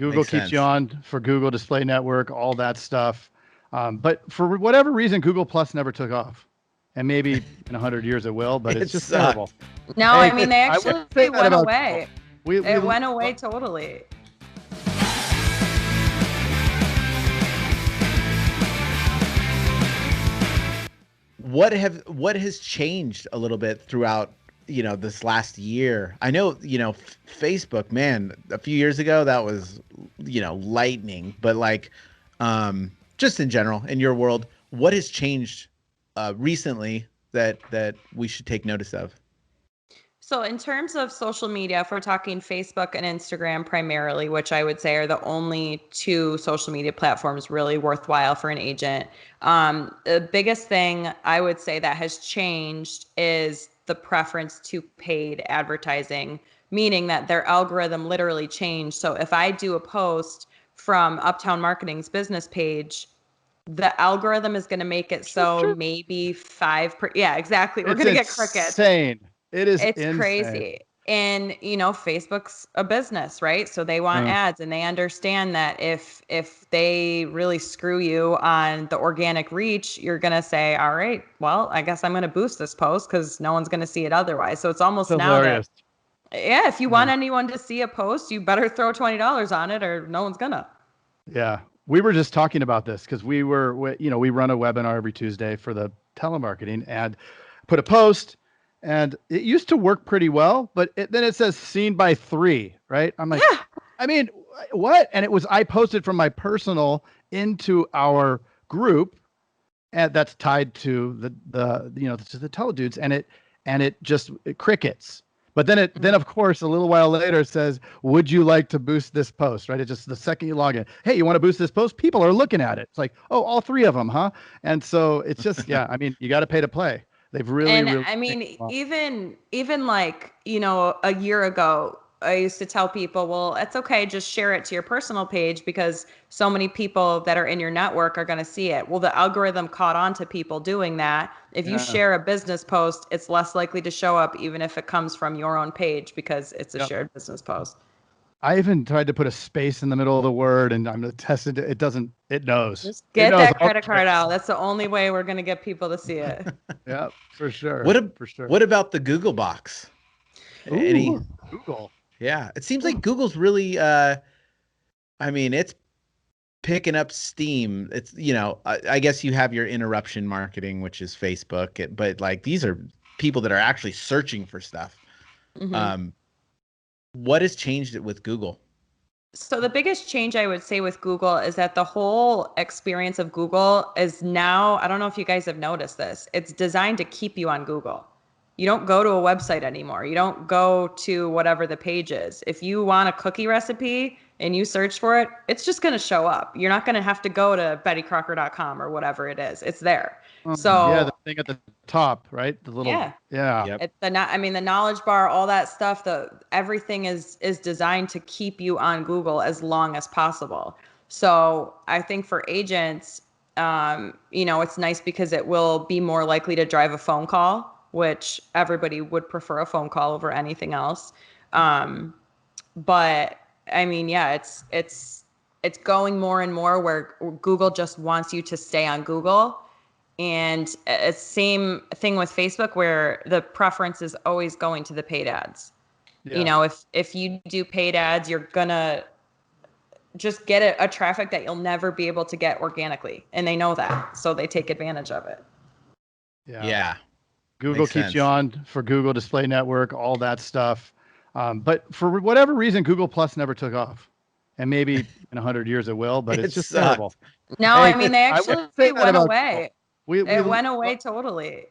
Google Makes keeps sense. you on for Google Display Network, all that stuff. But for whatever reason, Google Plus never took off. And maybe in 100 years it will, but It it's just sucked. terrible. No, Hey, I mean, they I actually wouldn't say that went about away. Google. It went away totally. What has changed a little bit throughout, this last year? I know, Facebook, man, a few years ago that was, lightning, but like, just in general, in your world, what has changed recently that we should take notice of? So in terms of social media, if we're talking Facebook and Instagram primarily, which I would say are the only two social media platforms really worthwhile for an agent, the biggest thing I would say that has changed is the preference to paid advertising, meaning that their algorithm literally changed. So if I do a post from Uptown Marketing's business page, the algorithm is going to make it so maybe 5%. Yeah, exactly. We're going to get crickets. Insane. It's insane. Crazy. And, Facebook's a business, right? So they want ads, and they understand that if they really screw you on the organic reach, you're going to say, all right, well, I guess I'm going to boost this post because no one's going to see it otherwise. So it's almost hilarious. If you want anyone to see a post, you better throw $20 on it or no one's going to. Yeah. We were just talking about this because we run a webinar every Tuesday for the telemarketing and put a post. And it used to work pretty well, but then it says seen by 3, right? I'm like, I mean, what? And I posted from my personal into our group, and that's tied to the to the teledudes, and it just crickets. But then of course, a little while later it says, would you like to boost this post, right? It just, the second you log in, hey, you want to boost this post? People are looking at it. It's like, oh, all 3 of them, huh? And so it's just, I mean, you got to pay to play. They've really, I mean, even like, a year ago, I used to tell people, well, it's okay, just share it to your personal page because so many people that are in your network are going to see it. Well, the algorithm caught on to people doing that. If you share a business post, it's less likely to show up even if it comes from your own page because it's a shared business post. I even tried to put a space in the middle of the word, and I'm going to test it. It doesn't. It knows. Just get that credit card out. That's the only way we're going to get people to see it. Yeah, for sure. For sure. What about the Google box? Google. Yeah, it seems like Google's really. I mean, it's picking up steam. It's I guess you have your interruption marketing, which is Facebook, but like these are people that are actually searching for stuff. Mm-hmm. What has changed it with Google? So the biggest change I would say with Google is that the whole experience of Google is now, I don't know if you guys have noticed this, it's designed to keep you on Google. You don't go to a website anymore. You don't go to whatever the page is. If you want a cookie recipe and you search for it, it's just going to show up. You're not going to have to go to BettyCrocker.com or whatever it is. It's there. So yeah, the thing at the top, right? The little Yep. The knowledge bar, all that stuff. Everything is designed to keep you on Google as long as possible. So I think for agents, it's nice because it will be more likely to drive a phone call, which everybody would prefer a phone call over anything else. But I mean, it's going more and more where Google just wants you to stay on Google. And it's same thing with Facebook where the preference is always going to the paid ads. Yeah. If you do paid ads, you're gonna just get a traffic that you'll never be able to get organically. And they know that. So they take advantage of it. Yeah. Google keeps you on for Google Display Network, all that stuff. But for whatever reason, Google Plus never took off. And maybe in 100 years it will, but it's just terrible. No, I mean, they actually went away. It went away totally.